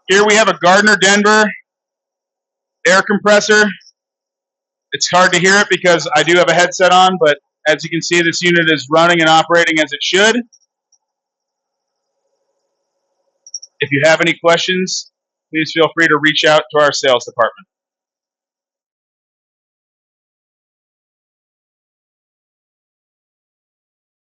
Here we have a Gardner Denver air compressor. It's hard to hear it because I do have a headset on, but as you can see, this unit is running and operating as it should. If you have any questions, please feel free to reach out to our sales department.